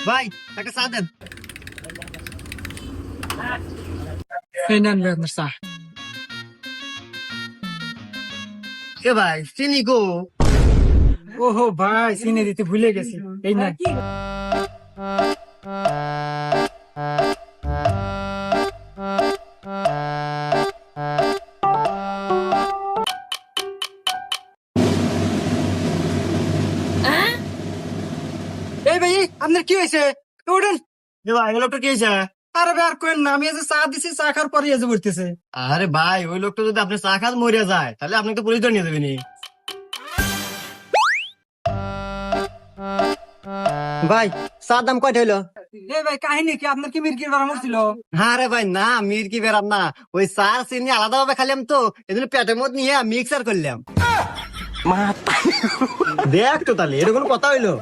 ভাই একটা চা দেন। এই নেন ভাই আপনার চা। এ ভাই চিনি গো। ওহো ভাই, চিনি দিতে ভুলে গেছি। এই নেন। এই ভাই, আপনার কি হয়েছে? উঠেন। এ ভাই ওই লোকটা কি হয়েছে? আরে ভাই আর কোয়েন না, আমি এই যে চা দিছি, চা খাওয়ার পরে এই যে বলতেছে। আরে ভাই ওই লোকটা যদি আপনি চা খান মরে যায় তাহলে আপনি তো পুলিশ ধরে নিয়ে যাবেনি। ভাই চার দাম কয়টা হইলো? এই ভাই, কাহিনী কি? আপনার কি মির্গির বাড়া মরছিল? আরে ভাই না, মির কি বেরাম না, ওই চার চিনি আলাদা ভাবে খাইলাম তো এজন্য পেটের মধ্যে নিয়ে মিক্সার করলাম। দেখ তো তাহলে এটা কোনো কথা হইলো?